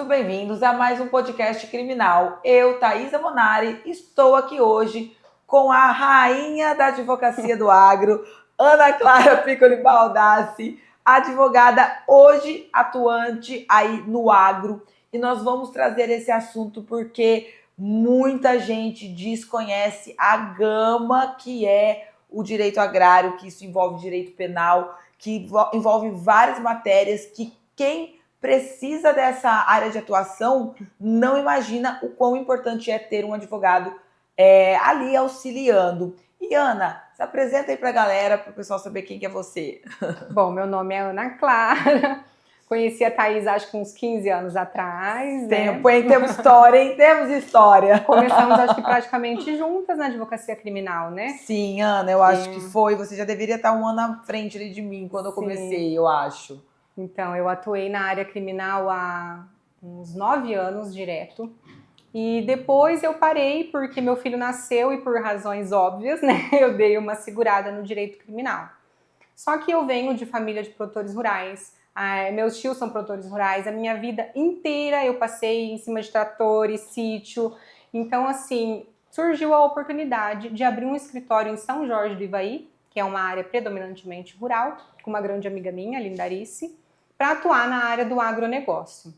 muito bem-vindos a mais um podcast criminal. Eu, Thaisa Monari, estou aqui hoje com a rainha da advocacia do agro, Ana Clara Piccoli Baldassi, advogada hoje atuante aí no agro. E nós vamos trazer esse assunto porque muita gente desconhece a gama que é o direito agrário, que isso envolve direito penal, que envolve várias matérias que quem precisa dessa área de atuação não imagina o quão importante é ter um advogado ali auxiliando. E Ana, se apresenta aí para a galera, para o pessoal saber quem que é você. Bom, meu nome é Ana Clara, conheci a Thaís acho que uns 15 anos atrás, né? Temos história, hein? Temos história. Começamos acho que praticamente juntas na advocacia criminal, né? Sim, Ana, eu acho que foi. Você já deveria estar um ano à frente ali de mim quando eu comecei, eu acho. Então, eu atuei na área criminal há uns 9 anos direto. E depois eu parei porque meu filho nasceu e por razões óbvias, né? Eu dei uma segurada no direito criminal. Só que eu venho de família de produtores rurais, meus tios são produtores rurais, a minha vida inteira eu passei em cima de tratores, sítio. Então, assim, surgiu a oportunidade de abrir um escritório em São Jorge do Ivaí, que é uma área predominantemente rural, com uma grande amiga minha, Lindarice, para atuar na área do agronegócio.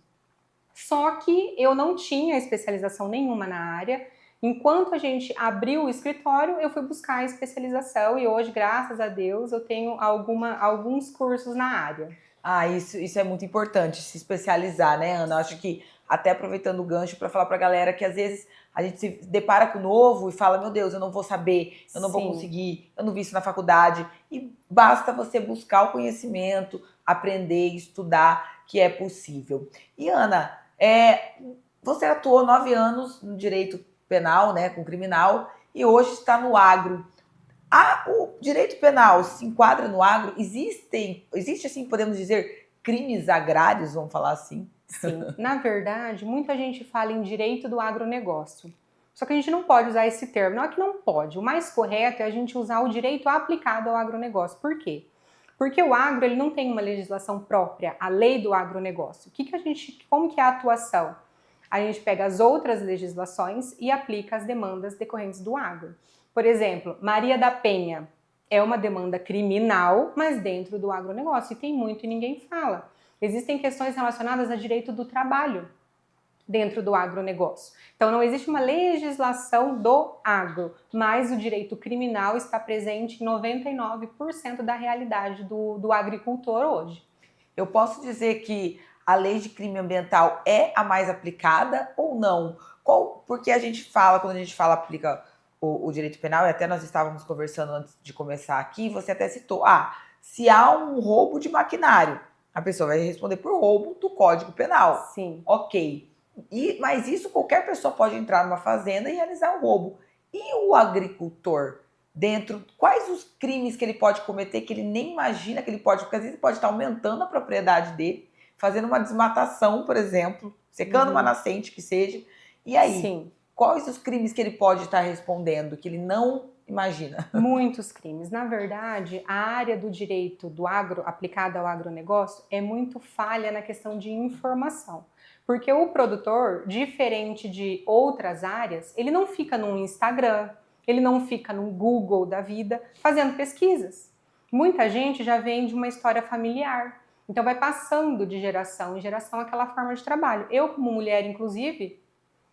Só que eu não tinha especialização nenhuma na área. Enquanto a gente abriu o escritório, eu fui buscar a especialização e hoje, graças a Deus, eu tenho alguns cursos na área. Ah, isso é muito importante, se especializar, né, Ana? Acho que até aproveitando o gancho para falar para a galera que às vezes a gente se depara com o novo e fala, meu Deus, eu não vou saber, eu não vou conseguir, eu não vi isso na faculdade. E basta você buscar o conhecimento, aprender, estudar, que é possível. E Ana, você atuou 9 anos no direito penal, né, com criminal, e hoje está no agro. O direito penal se enquadra no agro? Existe assim, podemos dizer, crimes agrários, vamos falar assim? Sim, na verdade, muita gente fala em direito do agronegócio. Só que a gente não pode usar esse termo. Não é que não pode. O mais correto é a gente usar o direito aplicado ao agronegócio. Por quê? Porque o agro ele não tem uma legislação própria, a lei do agronegócio. Como que é a atuação? A gente pega as outras legislações e aplica as demandas decorrentes do agro. Por exemplo, Maria da Penha é uma demanda criminal, mas dentro do agronegócio. E tem muito e ninguém fala. Existem questões relacionadas a direito do trabalho dentro do agronegócio. Então, não existe uma legislação do agro, mas o direito criminal está presente em 99% da realidade do agricultor hoje. Eu posso dizer que a lei de crime ambiental é a mais aplicada ou não? Porque a gente fala, quando a gente fala aplica o direito penal, e até nós estávamos conversando antes de começar aqui, você até citou, se há um roubo de maquinário, a pessoa vai responder por roubo do Código Penal. Sim. Ok. Mas isso qualquer pessoa pode entrar numa fazenda e realizar um roubo. E o agricultor? Quais os crimes que ele pode cometer que ele nem imagina que ele pode, porque às vezes ele pode estar aumentando a propriedade dele, fazendo uma desmatação, por exemplo, secando uma nascente que seja. E aí, Sim. Quais os crimes que ele pode estar respondendo que ele não imagina? Muitos crimes. Na verdade, a área do direito do agro, aplicada ao agronegócio, é muito falha na questão de informação. Porque o produtor, diferente de outras áreas, ele não fica no Instagram, ele não fica no Google da vida fazendo pesquisas. Muita gente já vem de uma história familiar. Então vai passando de geração em geração aquela forma de trabalho. Eu, como mulher, inclusive,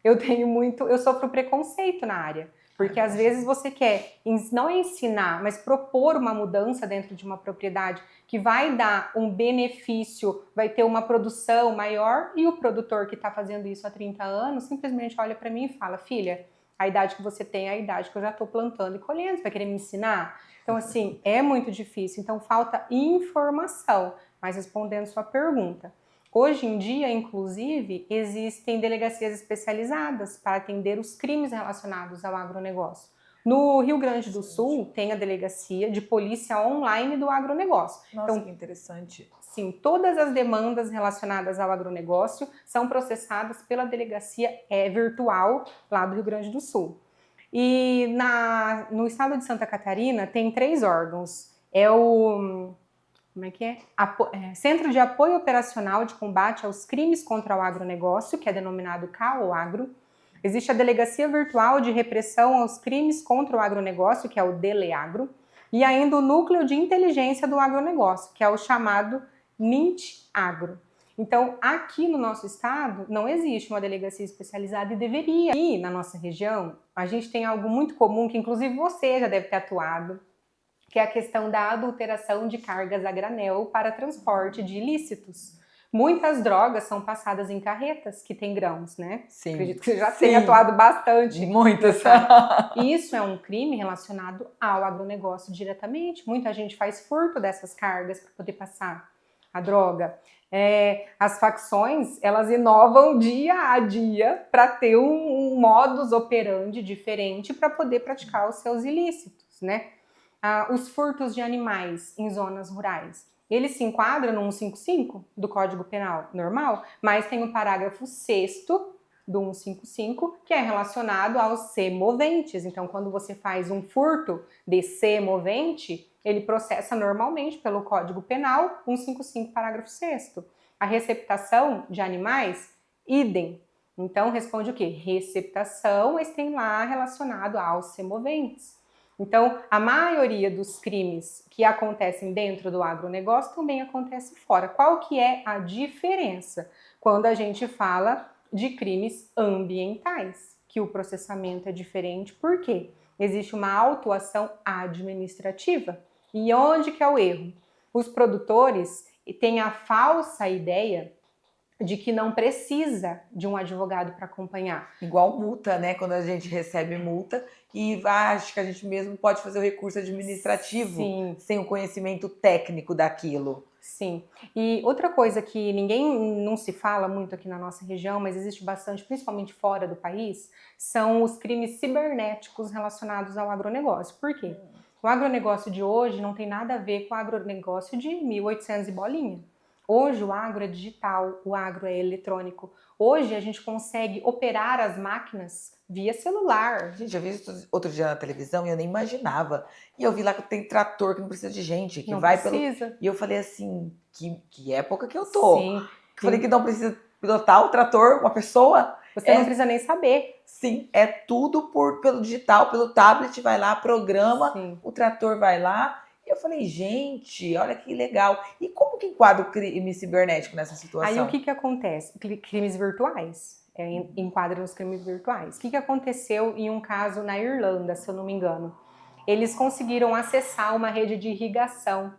eu sofro preconceito na área. Porque às vezes você quer, não ensinar, mas propor uma mudança dentro de uma propriedade que vai dar um benefício, vai ter uma produção maior, e o produtor que está fazendo isso há 30 anos simplesmente olha para mim e fala, filha, a idade que você tem é a idade que eu já estou plantando e colhendo, você vai querer me ensinar? Então assim, é muito difícil, então falta informação, mas respondendo sua pergunta. Hoje em dia, inclusive, existem delegacias especializadas para atender os crimes relacionados ao agronegócio. No Rio Grande do Sul, tem a delegacia de polícia online do agronegócio. Nossa, então, que interessante. Sim, todas as demandas relacionadas ao agronegócio são processadas pela delegacia virtual lá do Rio Grande do Sul. E no estado de Santa Catarina tem 3 órgãos. É o como é que é? Centro de Apoio Operacional de Combate aos Crimes contra o Agronegócio, que é denominado CAOAGRO. Existe a Delegacia Virtual de Repressão aos Crimes contra o Agronegócio, que é o DELEAGRO, e ainda o Núcleo de Inteligência do Agronegócio, que é o chamado NINT-AGRO. Então, aqui no nosso estado, não existe uma delegacia especializada e deveria. E na nossa região, a gente tem algo muito comum, que inclusive você já deve ter atuado, que é a questão da adulteração de cargas a granel para transporte de ilícitos. Muitas drogas são passadas em carretas que têm grãos, né? Sim. Acredito que você já tenha atuado bastante. Muitas. E isso é um crime relacionado ao agronegócio diretamente. Muita gente faz furto dessas cargas para poder passar a droga. As facções, elas inovam dia a dia para ter um modus operandi diferente para poder praticar os seus ilícitos, né? Os furtos de animais em zonas rurais. Ele se enquadra no 155 do Código Penal normal, mas tem o parágrafo 6º do 155, que é relacionado aos semoventes. Então, quando você faz um furto de semovente, ele processa normalmente pelo Código Penal 155, parágrafo 6º. A receptação de animais, idem. Então, responde o quê? Receptação, mas tem lá relacionado aos semoventes. Então, a maioria dos crimes que acontecem dentro do agronegócio também acontece fora. Qual que é a diferença quando a gente fala de crimes ambientais? Que o processamento é diferente, por quê? Existe uma autuação administrativa. E onde que é o erro? Os produtores têm a falsa ideia de que não precisa de um advogado para acompanhar. Igual multa, né? Quando a gente recebe multa e acho que a gente mesmo pode fazer o recurso administrativo. Sim. Sem o conhecimento técnico daquilo. Sim. E outra coisa que não se fala muito aqui na nossa região, mas existe bastante, principalmente fora do país, são os crimes cibernéticos relacionados ao agronegócio. Por quê? O agronegócio de hoje não tem nada a ver com o agronegócio de 1800 e bolinha. Hoje o agro é digital, o agro é eletrônico. Hoje a gente consegue operar as máquinas via celular. Gente, eu vi isso outro dia na televisão e eu nem imaginava. E eu vi lá que tem trator que não precisa de gente, que não vai precisa. pelo... E eu falei assim, que época que eu tô. Sim. Eu falei que não precisa pilotar o trator, uma pessoa. Você não precisa nem saber. Sim, é tudo pelo digital, pelo tablet, vai lá, programa, sim. O trator vai lá. E eu falei, gente, olha que legal. E como que enquadra o crime cibernético nessa situação? Aí o que acontece? Crimes virtuais. Enquadra nos crimes virtuais. O que aconteceu em um caso na Irlanda, se eu não me engano? Eles conseguiram acessar uma rede de irrigação.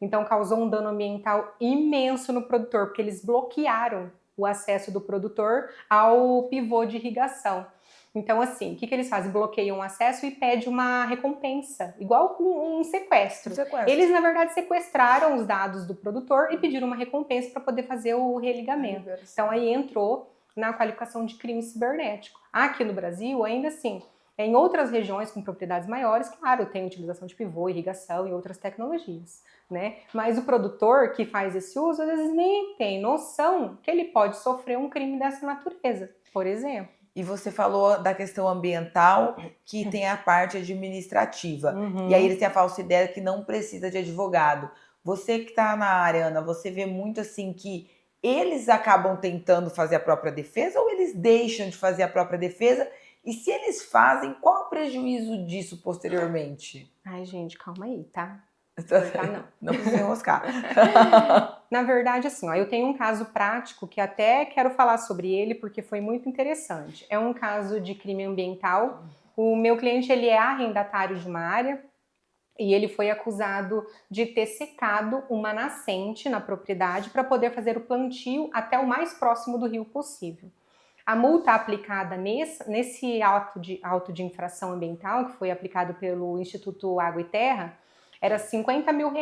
Então causou um dano ambiental imenso no produtor, porque eles bloquearam o acesso do produtor ao pivô de irrigação. Então, assim, o que eles fazem? Bloqueiam o acesso e pedem uma recompensa, igual com um sequestro. Eles, na verdade, sequestraram os dados do produtor e pediram uma recompensa para poder fazer o religamento. Então, aí entrou na qualificação de crime cibernético. Aqui no Brasil, ainda assim, em outras regiões com propriedades maiores, claro, tem utilização de pivô, irrigação e outras tecnologias, né? Mas o produtor que faz esse uso, às vezes nem tem noção que ele pode sofrer um crime dessa natureza, por exemplo. E você falou da questão ambiental, que tem a parte administrativa. E aí eles têm a falsa ideia que não precisa de advogado. Você que está na área, Ana, você vê muito assim que eles acabam tentando fazer a própria defesa ou eles deixam de fazer a própria defesa? E se eles fazem, qual o prejuízo disso posteriormente? Ai, gente, calma aí, tá? Não precisa enroscar. Na verdade, assim, ó, eu tenho um caso prático que até quero falar sobre ele porque foi muito interessante. É um caso de crime ambiental. O meu cliente, ele é arrendatário de uma área e ele foi acusado de ter secado uma nascente na propriedade para poder fazer o plantio até o mais próximo do rio possível. A multa aplicada nesse auto de infração ambiental, que foi aplicado pelo Instituto Água e Terra, era R$50 mil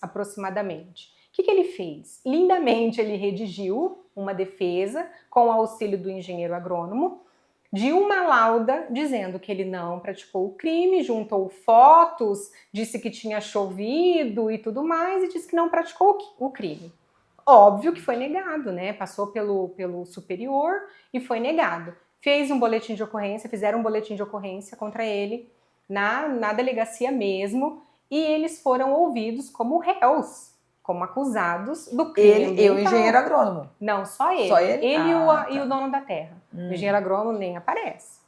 aproximadamente. O que ele fez? Lindamente ele redigiu uma defesa com o auxílio do engenheiro agrônomo de uma lauda dizendo que ele não praticou o crime, juntou fotos, disse que tinha chovido e tudo mais e disse que não praticou o crime. Óbvio que foi negado, né? Passou pelo superior e foi negado. Fez um boletim de ocorrência, fizeram um boletim de ocorrência contra ele na delegacia mesmo, e eles foram ouvidos como réus como acusados do crime ambiental. E o engenheiro agrônomo? Não, só ele. Só ele? E o dono da terra. O engenheiro agrônomo nem aparece.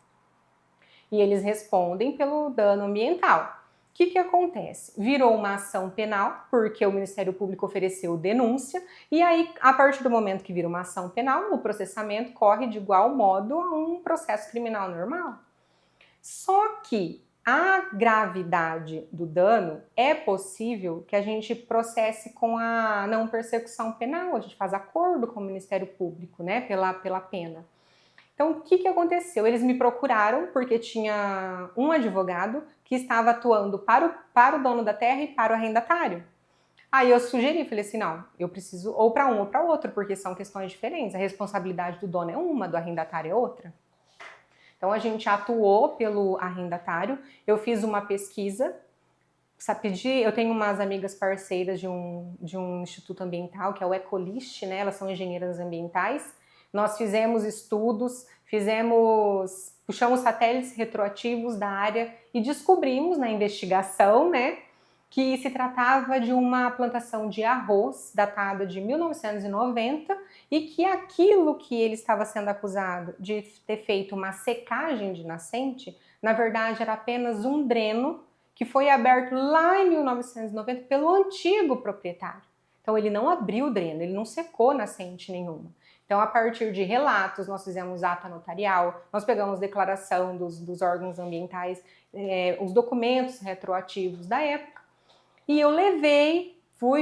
E eles respondem pelo dano ambiental. O que acontece? Virou uma ação penal, porque o Ministério Público ofereceu denúncia, e aí, a partir do momento que vira uma ação penal, o processamento corre de igual modo a um processo criminal normal. Só que a gravidade do dano é possível que a gente processe com a não persecução penal, a gente faz acordo com o Ministério Público, né, pela pena. Então, o que aconteceu? Eles me procuraram porque tinha um advogado que estava atuando para o dono da terra e para o arrendatário. Aí eu sugeri, falei assim, não, eu preciso ou para um ou para outro, porque são questões diferentes. A responsabilidade do dono é uma, do arrendatário é outra. Então, a gente atuou pelo arrendatário, eu fiz uma pesquisa, eu tenho umas amigas parceiras de um instituto ambiental, que é o Ecolist, né? Elas são engenheiras ambientais. Nós fizemos estudos, puxamos satélites retroativos da área e descobrimos na investigação, né, que se tratava de uma plantação de arroz datada de 1990 e que aquilo que ele estava sendo acusado de ter feito uma secagem de nascente, na verdade era apenas um dreno que foi aberto lá em 1990 pelo antigo proprietário. Então ele não abriu o dreno, ele não secou nascente nenhuma. Então, a partir de relatos, nós fizemos ata notarial, nós pegamos declaração dos órgãos ambientais, os documentos retroativos da época, e eu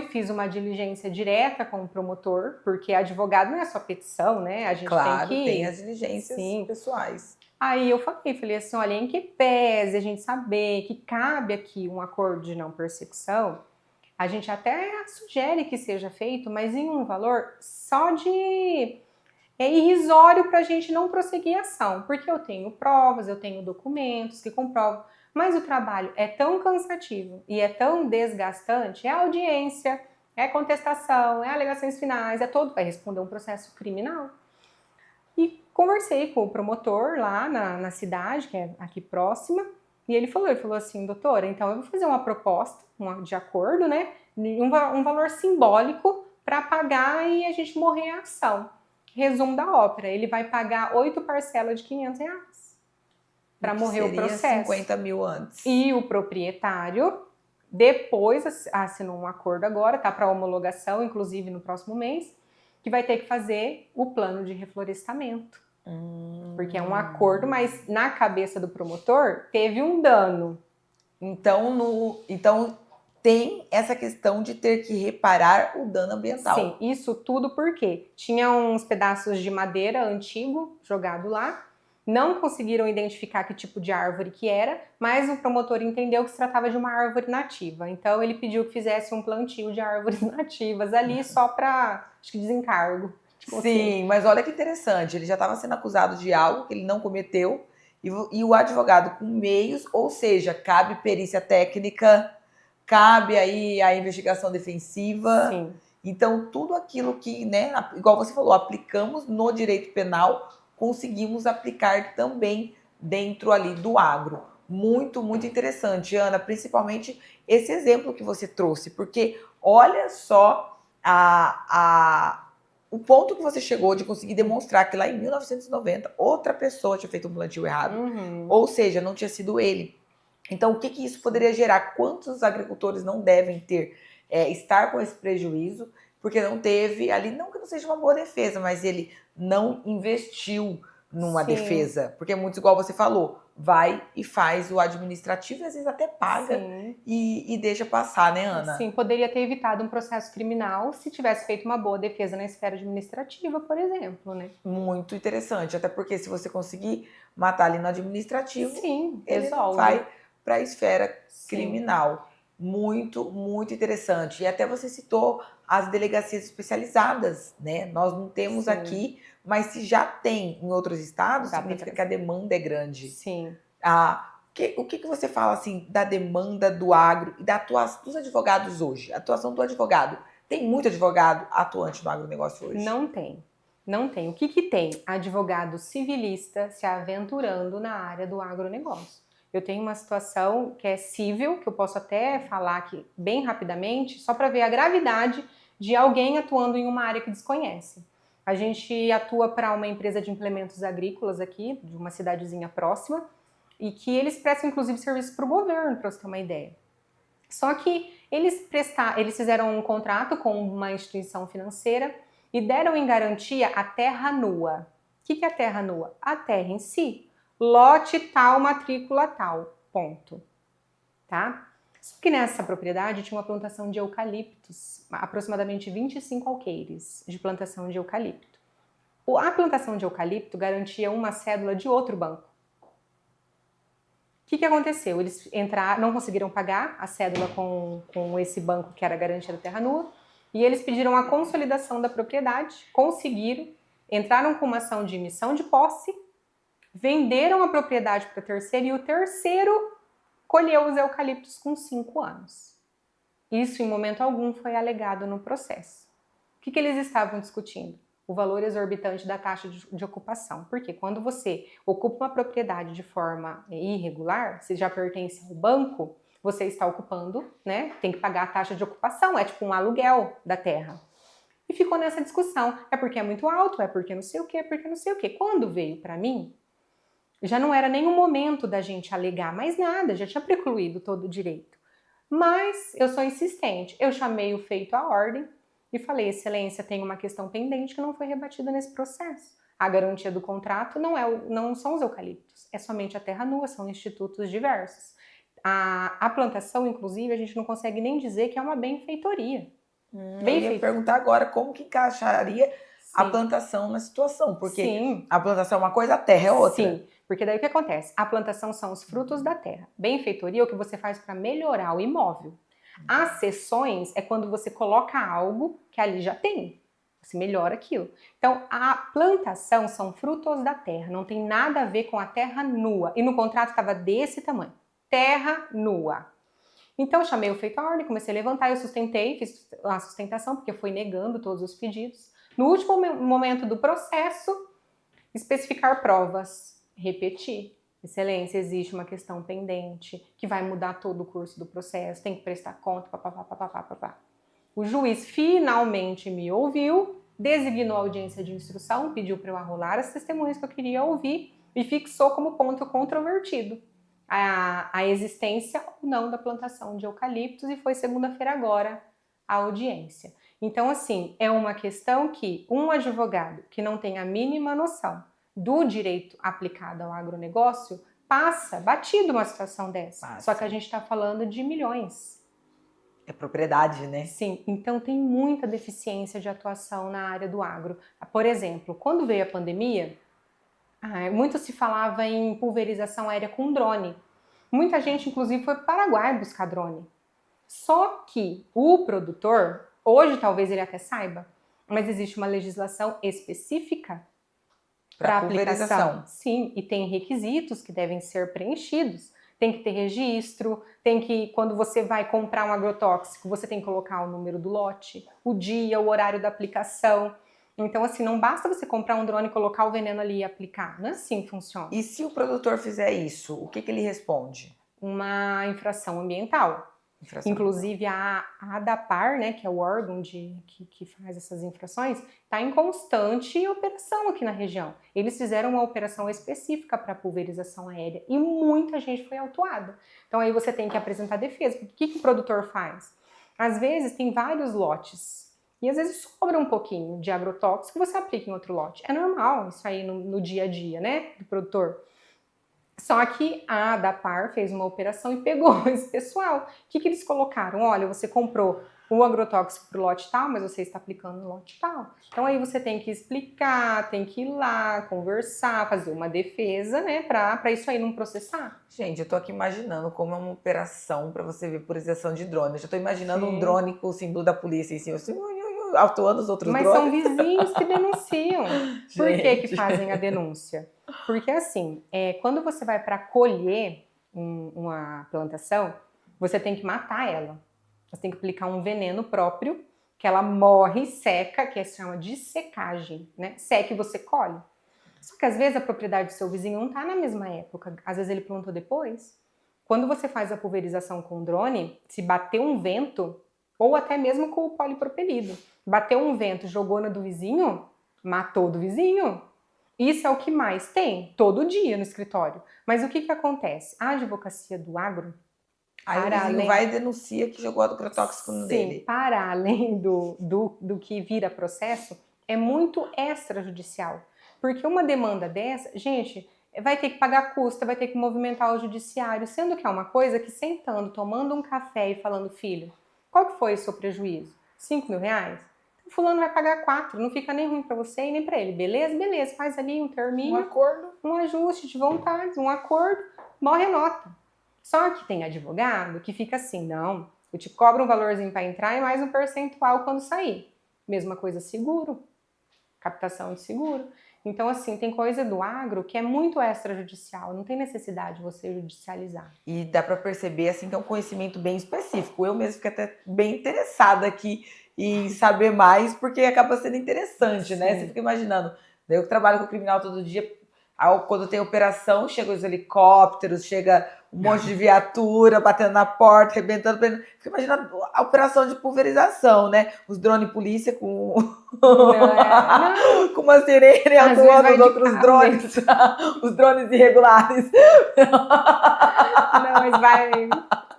fiz uma diligência direta com o promotor, porque advogado não é só petição, né? A gente tem as diligências pessoais. Aí eu falei assim, olha, em que pese a gente saber que cabe aqui um acordo de não persecução, a gente até sugere que seja feito, mas em um valor só irrisório para a gente não prosseguir a ação, porque eu tenho provas, eu tenho documentos que comprovam, mas o trabalho é tão cansativo e é tão desgastante, é audiência, é contestação, é alegações finais, vai responder um processo criminal. E conversei com o promotor lá na cidade, que é aqui próxima, e ele falou assim, doutora, então eu vou fazer uma proposta de acordo, né, um valor simbólico para pagar e a gente morrer a ação. Resumo da ópera, ele vai pagar 8 parcelas de R$500 para morrer o processo. 50 mil antes. E o proprietário depois assinou um acordo agora, tá para homologação, inclusive no próximo mês, que vai ter que fazer o plano de reflorestamento. Porque é um acordo, mas na cabeça do promotor teve um dano. Então tem essa questão de ter que reparar o dano ambiental. Sim, isso tudo porque tinha uns pedaços de madeira antigo jogado lá, não conseguiram identificar que tipo de árvore que era, mas o promotor entendeu que se tratava de uma árvore nativa. Então ele pediu que fizesse um plantio de árvores nativas ali só para, acho que desencargo. Sim, mas olha que interessante, ele já estava sendo acusado de algo que ele não cometeu e o advogado com meios, ou seja, cabe perícia técnica, cabe aí a investigação defensiva. Sim. Então, tudo aquilo que, né, igual você falou, aplicamos no direito penal, conseguimos aplicar também dentro ali do agro. Muito, muito interessante, Ana, principalmente esse exemplo que você trouxe, porque olha só o ponto que você chegou de conseguir demonstrar que lá em 1990 outra pessoa tinha feito um plantio errado. Ou seja, não tinha sido ele. Então, o que isso poderia gerar? Quantos agricultores não devem estar com esse prejuízo porque não teve ali, não que não seja uma boa defesa, mas ele não investiu numa defesa. Porque muitos, igual você falou, vai e faz o administrativo e às vezes até paga e deixa passar, né, Ana? Sim, poderia ter evitado um processo criminal se tivesse feito uma boa defesa na esfera administrativa, por exemplo, né? Muito interessante, até porque se você conseguir matar ali no administrativo, ele não resolve. vai para a esfera criminal. Muito, muito interessante. E até você citou as delegacias especializadas, né? Nós não temos aqui, mas se já tem em outros estados, significa que a demanda é grande. Sim. O que você fala assim da demanda do agro e da atuação dos advogados hoje? A atuação do advogado. Tem muito advogado atuante no agronegócio hoje? Não tem. Não tem. O que tem? Advogado civilista se aventurando na área do agronegócio. Eu tenho uma situação que é cível, que eu posso até falar aqui bem rapidamente, só para ver a gravidade de alguém atuando em uma área que desconhece. A gente atua para uma empresa de implementos agrícolas aqui, de uma cidadezinha próxima, e que eles prestam inclusive serviço para o governo, para você ter uma ideia. Só que eles fizeram um contrato com uma instituição financeira e deram em garantia a terra nua. O que é a terra nua? A terra em si. Lote tal, matrícula tal, ponto. Tá? Só que nessa propriedade tinha uma plantação de eucaliptos, aproximadamente 25 alqueires de plantação de eucalipto. A plantação de eucalipto garantia uma cédula de outro banco. O que aconteceu? Eles não conseguiram pagar a cédula com esse banco que era garantia da terra nua, e eles pediram a consolidação da propriedade, conseguiram, entraram com uma ação de emissão de posse, venderam a propriedade para terceiro, e o terceiro colheu os eucaliptos com 5 anos. Isso, em momento algum, foi alegado no processo. O que eles estavam discutindo? O valor exorbitante da taxa de ocupação. Porque quando você ocupa uma propriedade de forma irregular, se já pertence ao banco, você está ocupando, né? Tem que pagar a taxa de ocupação, é tipo um aluguel da terra. E ficou nessa discussão. É porque é muito alto, é porque não sei o quê, é porque não sei o quê. Quando veio para mim, já não era nenhum momento da gente alegar mais nada, já tinha precluído todo o direito. Mas eu sou insistente. Eu chamei o feito à ordem e falei, excelência, tem uma questão pendente que não foi rebatida nesse processo. A garantia do contrato não são os eucaliptos, é somente a terra nua, são institutos diversos. A plantação, inclusive, a gente não consegue nem dizer que é uma benfeitoria. Eu ia perguntar agora como que encaixaria a plantação na situação, porque a plantação é uma coisa, a terra é outra. Sim, porque daí o que acontece? A plantação são os frutos da terra. Benfeitoria é o que você faz para melhorar o imóvel. As cessões é quando você coloca algo que ali já tem. Você melhora aquilo. Então, a plantação são frutos da terra. Não tem nada a ver com a terra nua. E no contrato estava desse tamanho. Terra nua. Então, eu chamei o feito à ordem, comecei a levantar. Eu sustentei, fiz a sustentação, porque eu fui negando todos os pedidos. No último momento do processo, especificar provas. Repetir. Excelência, existe uma questão pendente que vai mudar todo o curso do processo, tem que prestar conta, papapá. O juiz finalmente me ouviu, designou a audiência de instrução, pediu para eu arrolar as testemunhas que eu queria ouvir e fixou como ponto controvertido a existência ou não da plantação de eucaliptos, e foi segunda-feira agora a audiência. Então, assim, é uma questão que um advogado que não tem a mínima noção do direito aplicado ao agronegócio passa batido uma situação dessa. Só que a gente está falando de milhões. É propriedade, né? Sim, então tem muita deficiência de atuação na área do agro. Por exemplo, quando veio a pandemia, muito se falava em pulverização aérea com drone. Muita gente, inclusive, foi para o Paraguai buscar drone. Só que o produtor, hoje talvez ele até saiba, mas existe uma legislação específica para aplicação. Sim, e tem requisitos que devem ser preenchidos. Tem que ter registro, tem que, quando você vai comprar um agrotóxico, você tem que colocar o número do lote, o dia, o horário da aplicação. Então, assim, não basta você comprar um drone, colocar o veneno ali e aplicar. Não é assim que funciona. E se o produtor fizer isso, o que ele responde? Uma infração ambiental. Inclusive a ADAPAR, né, que é o órgão que faz essas infrações, está em constante operação aqui na região. Eles fizeram uma operação específica para pulverização aérea e muita gente foi autuada. Então aí você tem que apresentar defesa. O que o produtor faz? Às vezes tem vários lotes e às vezes sobra um pouquinho de agrotóxico que você aplica em outro lote. É normal isso aí no dia a dia, né, do produtor. Só que a ADAPAR fez uma operação e pegou esse pessoal. O que eles colocaram? Olha, você comprou o agrotóxico para o lote tal, mas você está aplicando no lote tal. Então aí você tem que explicar, tem que ir lá, conversar, fazer uma defesa, né, para isso aí não processar. Gente, eu tô aqui imaginando como é uma operação para você ver pulverização de drone. Eu já tô imaginando um drone com o símbolo da polícia em cima, assim, atuando os outros drones. Mas são vizinhos que denunciam. Por que fazem a denúncia? Porque assim, quando você vai para colher uma plantação, você tem que matar ela. Você tem que aplicar um veneno próprio, que ela morre, seca, que se chama de secagem, né? Seca e você colhe. Só que às vezes a propriedade do seu vizinho não está na mesma época. Às vezes ele plantou depois. Quando você faz a pulverização com drone, se bater um vento, ou até mesmo com o polipropelido, bateu um vento, jogou na do vizinho, matou do vizinho. Isso é o que mais tem, todo dia no escritório. Mas o que acontece? A advocacia do agro, Aí o vizinho vai e denuncia que jogou agrotóxico no dele. Sim, para além do que vira processo, é muito extrajudicial. Porque uma demanda dessa, gente, vai ter que pagar custa, vai ter que movimentar o judiciário, sendo que é uma coisa que sentando, tomando um café e falando, filho, qual que foi o seu prejuízo? 5 mil reais? O fulano vai pagar 4, não fica nem ruim para você e nem para ele. Beleza? Beleza, faz ali um terminho. Um acordo. Um ajuste de vontade, um acordo, morre a nota. Só que tem advogado que fica assim, não, eu te cobro um valorzinho para entrar e mais um percentual quando sair. Mesma coisa seguro, captação de seguro. Então, assim, tem coisa do agro que é muito extrajudicial, não tem necessidade de você judicializar. E dá para perceber, assim, que é um conhecimento bem específico. Eu mesmo fiquei até bem interessada aqui em saber mais, porque acaba sendo interessante, né? Você fica imaginando, eu que trabalho com criminal todo dia, quando tem operação, chega os helicópteros, chega um monte de viatura batendo na porta, arrebentando. Fica imaginando a operação de pulverização, né? Os drones polícia com com uma sirene atuando, os outros drones, os drones irregulares. Não, mas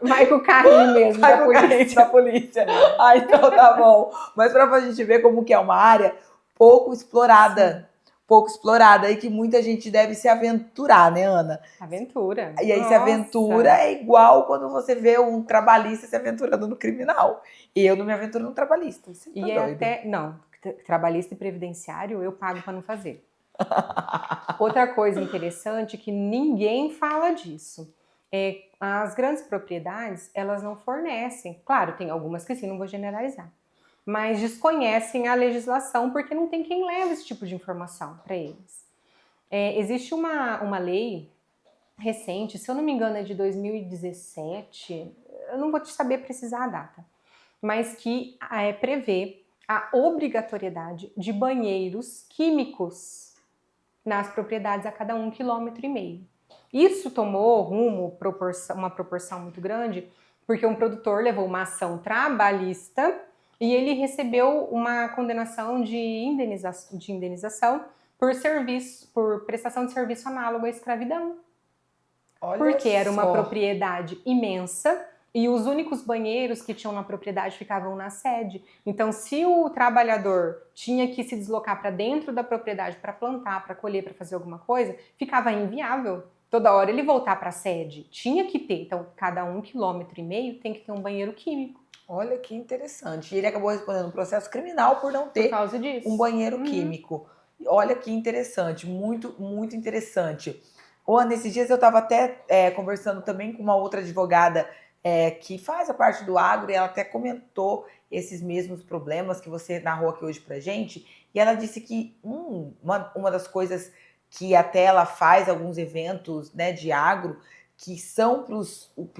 vai com o carrinho mesmo. Vai com o carrinho da polícia. Ah, então tá bom. Mas pra gente ver como que é uma área pouco explorada. Sim. Pouco explorada e que muita gente deve se aventurar, né, Ana? Aventura. E aí se aventura é igual quando você vê um trabalhista se aventurando no criminal. E eu não me aventuro no trabalhista. Você tá doido? Não, trabalhista e previdenciário eu pago para não fazer. Outra coisa interessante que ninguém fala disso. As grandes propriedades, elas não fornecem. Claro, tem algumas que sim, não vou generalizar. Mas desconhecem a legislação porque não tem quem leve esse tipo de informação para eles. Existe uma lei recente, se eu não me engano é de 2017, eu não vou te saber precisar a data, mas que prevê a obrigatoriedade de banheiros químicos nas propriedades a cada 1,5 km. Isso tomou rumo, uma proporção muito grande, porque um produtor levou uma ação trabalhista e ele recebeu uma condenação de indenização por prestação de serviço análogo à escravidão. Olha porque era uma só. propriedade imensa e os únicos banheiros que tinham na propriedade ficavam na sede. Então, se o trabalhador tinha que se deslocar para dentro da propriedade para plantar, para colher, para fazer alguma coisa, ficava inviável. Toda hora ele voltar para a sede. Tinha que ter. Então, cada 1,5 km tem que ter um banheiro químico. Olha que interessante. E ele acabou respondendo um processo criminal por não ter por causa disso. Um banheiro químico. Olha que interessante. Muito, muito interessante. Nesses dias eu estava até conversando também com uma outra advogada que faz a parte do agro e ela até comentou esses mesmos problemas que você narrou aqui hoje pra gente. E ela disse que uma das coisas que até ela faz alguns eventos, né, de agro que são para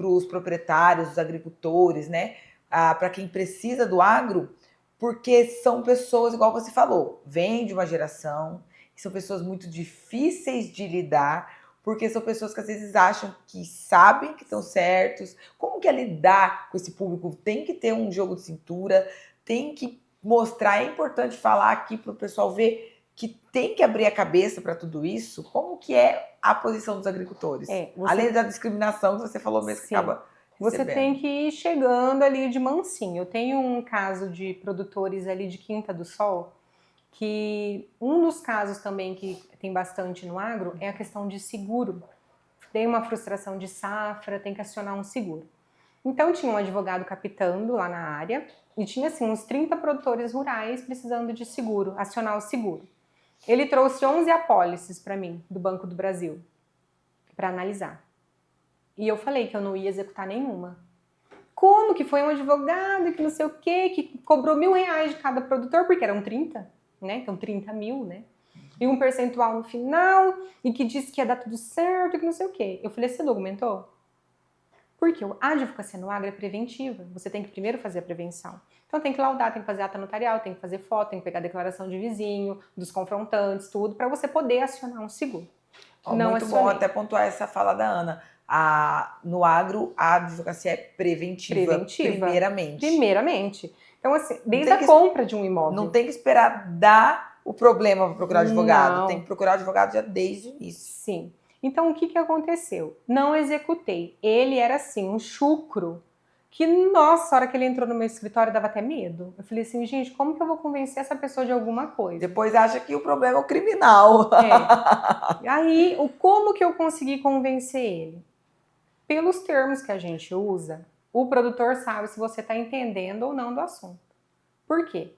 os proprietários, os agricultores, né, para quem precisa do agro, porque são pessoas, igual você falou, vêm de uma geração, são pessoas muito difíceis de lidar, porque são pessoas que às vezes acham que sabem que estão certos. Como que é lidar com esse público? Tem que ter um jogo de cintura, tem que mostrar, é importante falar aqui para o pessoal ver que tem que abrir a cabeça para tudo isso. Como que é a posição dos agricultores? Além da discriminação que você falou mesmo, que acaba recebendo. Você tem que ir chegando ali de mansinho. Eu tenho um caso de produtores ali de Quinta do Sol, que um dos casos também que tem bastante no agro é a questão de seguro. Tem uma frustração de safra, tem que acionar um seguro. Então tinha um advogado captando lá na área e tinha assim uns 30 produtores rurais precisando de seguro, acionar o seguro. Ele trouxe 11 apólices para mim, do Banco do Brasil, para analisar. E eu falei que eu não ia executar nenhuma. Como que foi um advogado que não sei o quê, que cobrou R$1.000 de cada produtor, porque eram 30, né? Então 30 mil, né? E um percentual no final, e que disse que ia dar tudo certo, que não sei o quê. Eu falei, você documentou? Porque a advocacia no agro é preventiva. Você tem que primeiro fazer a prevenção. Então tem que laudar, tem que fazer ata notarial, tem que fazer foto, tem que pegar a declaração de vizinho, dos confrontantes, tudo, para você poder acionar um seguro. Muito bom até pontuar essa fala da Ana. no agro, a advocacia é preventiva. Primeiramente. Então, assim, desde a compra de um imóvel. Não tem que esperar dar o problema para procurar advogado. Não. Tem que procurar advogado já desde o início. Sim. Então, o que aconteceu? Não executei. Ele era, assim, um chucro. Que, nossa, a hora que ele entrou no meu escritório, dava até medo. Eu falei assim, gente, como que eu vou convencer essa pessoa de alguma coisa? Depois acha que o problema é o criminal. Aí, como que eu consegui convencer ele? Pelos termos que a gente usa, o produtor sabe se você está entendendo ou não do assunto. Por quê?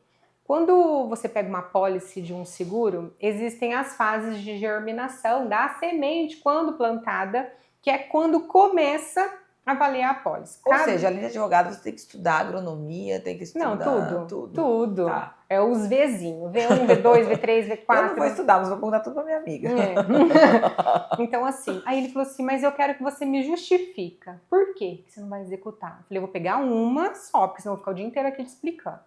Quando você pega uma pólice de um seguro, existem as fases de germinação da semente quando plantada, que é quando começa a valer a pólice. Ou seja, além de advogado, você tem que estudar agronomia, tem que estudar tudo. Tá. É os Vzinhos, V1, V2, V3, V4. Eu não vou estudar, mas vou perguntar tudo pra minha amiga. Então, assim, aí ele falou assim, mas eu quero que você me justifica. Por quê que você não vai executar? Eu falei, eu vou pegar uma só, porque senão eu vou ficar o dia inteiro aqui te explicando.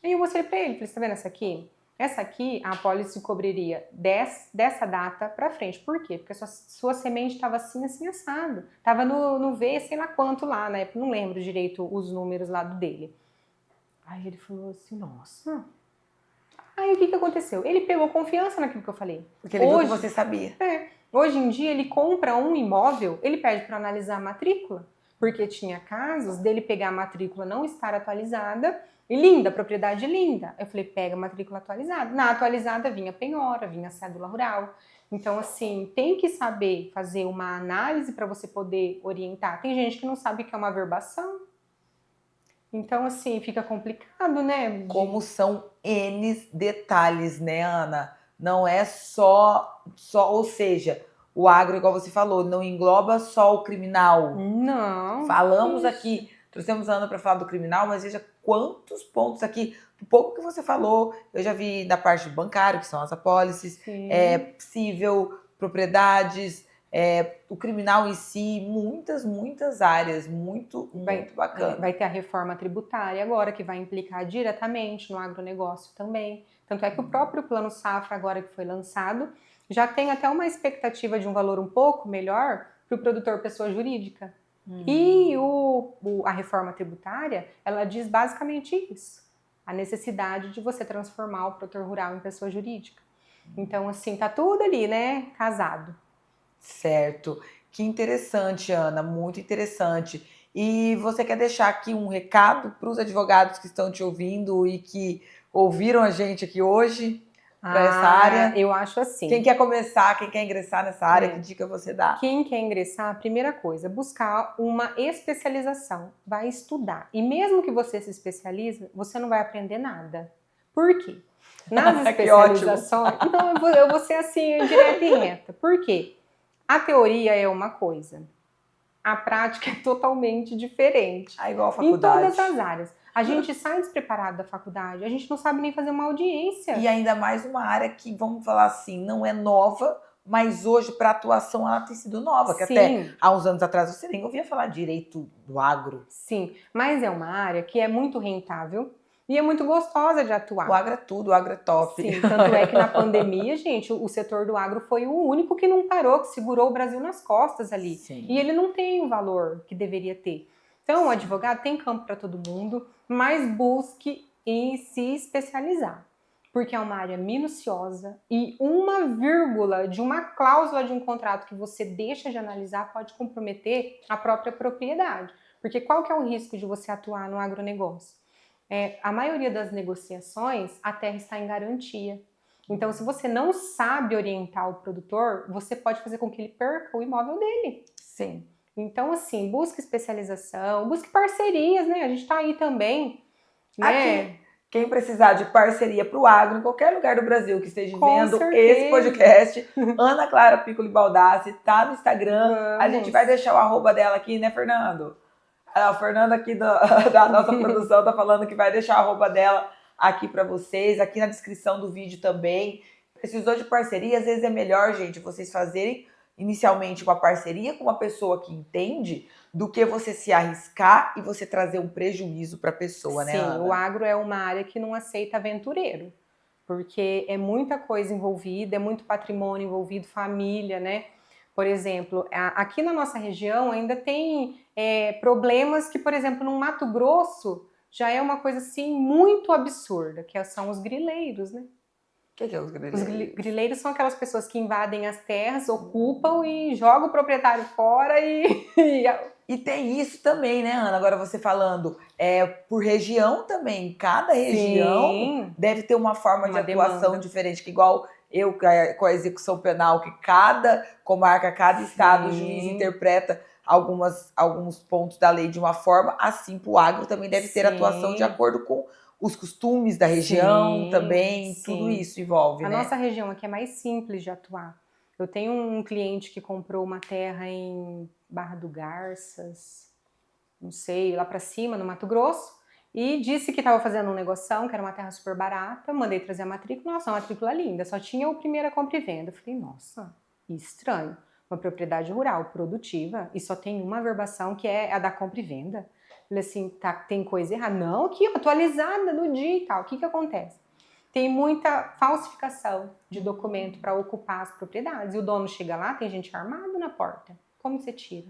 Aí eu mostrei pra ele, falei, você tá vendo essa aqui? Essa aqui, a apólice cobriria dessa data pra frente. Por quê? Porque a sua semente estava assim, assim, assado. Tava no V, sei lá quanto lá, né? Não lembro direito os números lá do dele. Aí ele falou assim, nossa. Aí o que aconteceu? Ele pegou confiança naquilo que eu falei. Porque ele viu que você sabia. Hoje em dia, ele compra um imóvel, ele pede para analisar a matrícula. Porque tinha casos dele pegar a matrícula não estar atualizada. E linda, propriedade linda. Eu falei, pega a matrícula atualizada. Na atualizada vinha penhora, vinha cédula rural. Então, assim, tem que saber fazer uma análise para você poder orientar. Tem gente que não sabe o que é uma averbação. Então, assim, fica complicado, né? Como são N detalhes, né, Ana? Não é só, ou seja, o agro, igual você falou, não engloba só o criminal. Não. Falamos aqui, trouxemos a Ana para falar do criminal, mas veja quantos pontos aqui, do pouco que você falou, eu já vi da parte bancária, que são as apólices, possível, propriedades, o criminal em si, muitas áreas, muito bacana. Vai ter a reforma tributária agora, que vai implicar diretamente no agronegócio também. Tanto é que o próprio Plano Safra, agora que foi lançado, já tem até uma expectativa de um valor um pouco melhor para o produtor pessoa jurídica. E a reforma tributária, ela diz basicamente isso. A necessidade de você transformar o produtor rural em pessoa jurídica. Então, assim, tá tudo ali, né, casado. Certo. Que interessante, Ana, muito interessante. E você quer deixar aqui um recado para os advogados que estão te ouvindo e que ouviram a gente aqui hoje para essa área? Eu acho assim. Quem quer começar, quem quer ingressar nessa área, que dica você dá? Quem quer ingressar, a primeira coisa, buscar uma especialização. Vai estudar. E mesmo que você se especialize, você não vai aprender nada. Por quê? Nas especializações... Não, eu vou ser assim, direta e reta. Por quê? A teoria é uma coisa. A prática é totalmente diferente. É igual a faculdade. Em todas as áreas. A gente sai despreparado da faculdade, a gente não sabe nem fazer uma audiência. E ainda mais uma área que, vamos falar assim, não é nova, mas hoje, para atuação, ela tem sido nova. Que até há uns anos atrás você nem ouvia falar direito do agro. Sim, mas é uma área que é muito rentável e é muito gostosa de atuar. O agro é tudo, o agro é top. Sim, tanto é que na pandemia, gente, o setor do agro foi o único que não parou, que segurou o Brasil nas costas ali. Sim. E ele não tem o valor que deveria ter. Então, o advogado tem campo para todo mundo, mas busque em se especializar. Porque é uma área minuciosa e uma vírgula de uma cláusula de um contrato que você deixa de analisar pode comprometer a própria propriedade. Porque qual que é o risco de você atuar no agronegócio? A maioria das negociações, a terra está em garantia. Então, se você não sabe orientar o produtor, você pode fazer com que ele perca o imóvel dele. Sim. Então, assim, busque especialização, busque parcerias, né? A gente tá aí também, né? Aqui, quem precisar de parceria para o agro, em qualquer lugar do Brasil que esteja vendo esse podcast, Ana Clara Piccoli Baldassi, tá no Instagram. A gente vai deixar o arroba dela aqui, né, Fernando? O Fernando aqui da nossa produção tá falando que vai deixar o arroba dela aqui para vocês, aqui na descrição do vídeo também. Precisou de parceria, às vezes é melhor, gente, vocês fazerem inicialmente uma parceria com uma pessoa que entende do que você se arriscar e você trazer um prejuízo para a pessoa, né, Ana? Sim, o agro é uma área que não aceita aventureiro, porque é muita coisa envolvida, é muito patrimônio envolvido, família, né? Por exemplo, aqui na nossa região ainda tem problemas que, por exemplo, no Mato Grosso já é uma coisa assim muito absurda, que são os grileiros, né? O que é os grileiros? Os grileiros são aquelas pessoas que invadem as terras, ocupam e jogam o proprietário fora E tem isso também, né, Ana? Agora você falando, por região também. Cada região Sim, deve ter uma forma de uma atuação demanda. diferente, que igual eu com a execução penal, que cada comarca, cada estado, o juiz Sim. interpreta alguns pontos da lei de uma forma, assim para o agro também deve ter atuação de Sim. acordo com os costumes da região Sim, também, tudo sim. isso envolve, A né? nossa região aqui é mais simples de atuar. Eu tenho um cliente que comprou uma terra em Barra do Garças, não sei, lá pra cima, no Mato Grosso, e disse que estava fazendo um negoção, que era uma terra super barata. Mandei trazer a matrícula. Nossa, uma matrícula linda, só tinha o primeira compra e venda. Eu falei, nossa, estranho. Uma propriedade rural, produtiva, e só tem uma verbação, que é a da compra e venda. Eu falei assim, tá, tem coisa errada? Não, aqui, atualizada no dia e tal. O que acontece? Tem muita falsificação de documento para ocupar as propriedades. E o dono chega lá, tem gente armada na porta. Como você tira?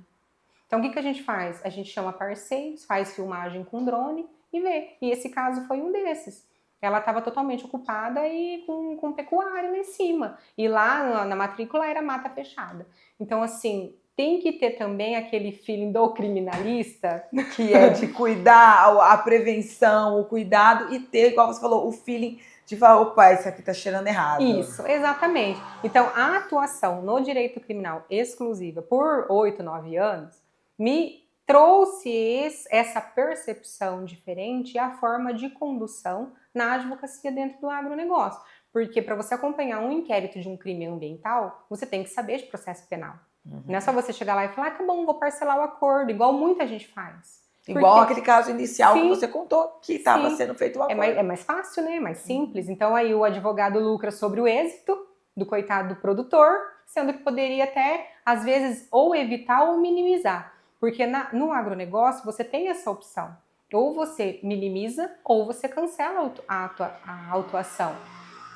Então, o que a gente faz? A gente chama parceiros, faz filmagem com drone e vê. E esse caso foi um desses. Ela estava totalmente ocupada e com pecuária lá em cima. E lá na matrícula era mata fechada. Então, assim, tem que ter também aquele feeling do criminalista. Que é de cuidar, a prevenção, o cuidado e ter, igual você falou, o feeling de falar, opa, isso aqui tá cheirando errado. Isso, exatamente. Então, a atuação no direito criminal exclusiva por 8, 9 anos me trouxe essa percepção diferente e a forma de condução na advocacia dentro do agronegócio. Porque para você acompanhar um inquérito de um crime ambiental, você tem que saber de processo penal. Não é só você chegar lá e falar, tá bom, vou parcelar o acordo, igual muita gente faz. Igual aquele caso inicial que você contou, que estava sendo feito um acordo. É mais fácil, né? É mais simples. Então aí o advogado lucra sobre o êxito do coitado do produtor, sendo que poderia até, às vezes, ou evitar ou minimizar. Porque no agronegócio você tem essa opção. Ou você minimiza ou você cancela a autuação.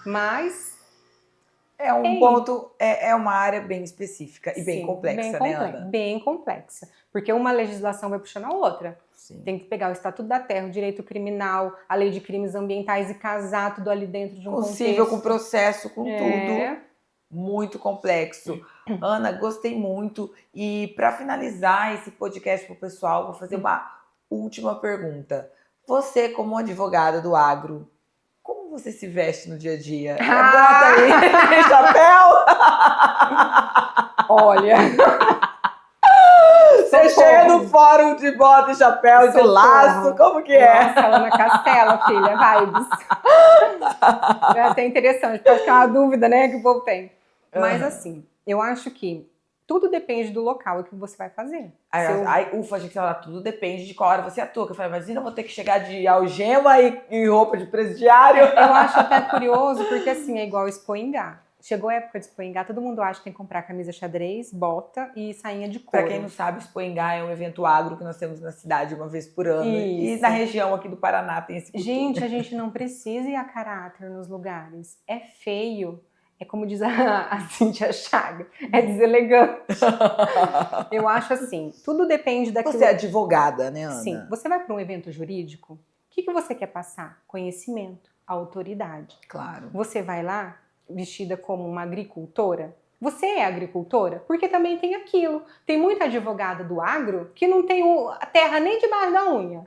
Mas é um ponto, é uma área bem específica e bem complexa, né, Ana? Bem complexa. Porque uma legislação vai puxando a outra. Sim. Tem que pegar o Estatuto da Terra, o direito criminal, a lei de crimes ambientais e casar tudo ali dentro de um possível, contexto. com processo, com tudo. Muito complexo. Ana, gostei muito. E para finalizar esse podcast para o pessoal, vou fazer uma última pergunta. Você, como advogada do agro, como você se veste no dia a dia? Bota aí, chapéu? Olha... Você chega no fórum de bota e chapéu, de laço, como que é? Nossa, Ana Castela, filha, vibes. É até interessante, pode ficar uma dúvida, né, que o povo tem. Mas assim, eu acho que tudo depende do local que você vai fazer. Ufa, a gente fala, tudo depende de qual hora você atua. Eu falei, imagina, eu vou ter que chegar de algema e roupa de presidiário. Eu acho até curioso, porque assim, é igual Expoingá. Chegou a época de Expoingá, todo mundo acha que tem que comprar camisa xadrez, bota e sainha de couro. Pra quem não sabe, Expoingá é um evento agro que nós temos na cidade uma vez por ano. Isso. E na região aqui do Paraná tem esse costume. Gente, a gente não precisa ir a caráter nos lugares. É feio. É como diz a Cíntia Chaga, é deselegante. Eu acho assim, tudo depende daquilo... Você é advogada, né, Ana? Sim. Você vai para um evento jurídico, o que você quer passar? Conhecimento, autoridade. Claro. Você vai lá vestida como uma agricultora? Você é agricultora? Porque também tem aquilo. Tem muita advogada do agro que não tem a terra nem debaixo da unha.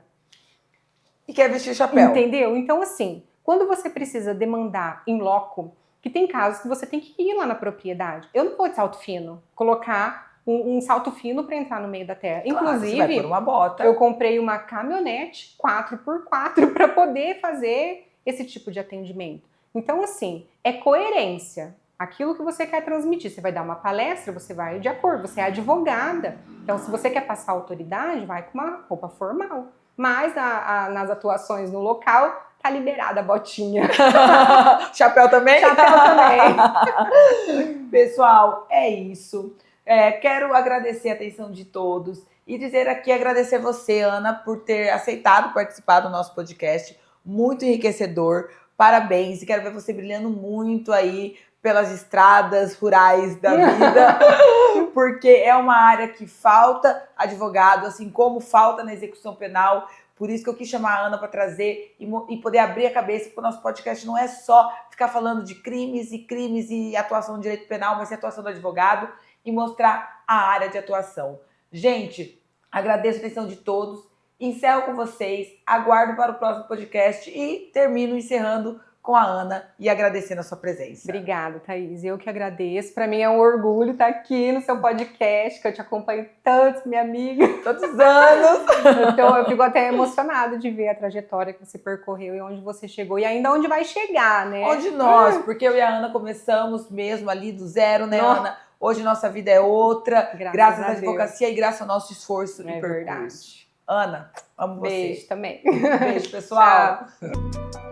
E quer vestir chapéu. Entendeu? Então, assim, quando você precisa demandar em loco, que tem casos que você tem que ir lá na propriedade. Eu não vou de salto fino, colocar um salto fino para entrar no meio da terra. Claro, inclusive, você vai por uma bota. Eu comprei uma caminhonete 4x4 para poder fazer esse tipo de atendimento. Então, assim, é coerência. Aquilo que você quer transmitir. Você vai dar uma palestra, você vai de acordo, você é advogada. Então, se você quer passar autoridade, vai com uma roupa formal. Mas nas atuações no local, tá liberada a botinha. Chapéu também? Chapéu também. Pessoal, é isso. Quero agradecer a atenção de todos e agradecer você, Ana, por ter aceitado participar do nosso podcast. Muito enriquecedor. Parabéns. E quero ver você brilhando muito aí pelas estradas rurais da vida. porque é uma área que falta advogado, assim como falta na execução penal. Por isso que eu quis chamar a Ana para trazer e poder abrir a cabeça, porque o nosso podcast não é só ficar falando de crimes e atuação no direito penal, mas é atuação do advogado e mostrar a área de atuação. Gente, agradeço a atenção de todos, encerro com vocês, aguardo para o próximo podcast e termino encerrando com a Ana e agradecendo a sua presença. Obrigada, Thaís. Eu que agradeço. Para mim é um orgulho estar aqui no seu podcast, que eu te acompanho tanto, minha amiga. Tantos anos! Então eu fico até emocionada de ver a trajetória que você percorreu e onde você chegou e ainda onde vai chegar, né? Onde nós, porque eu e a Ana começamos mesmo ali do zero, né, Ana? Hoje nossa vida é outra, graças à advocacia e graças ao nosso esforço e percurso. Verdade. Ana, amo você. Beijo também. Beijo, pessoal. Tchau.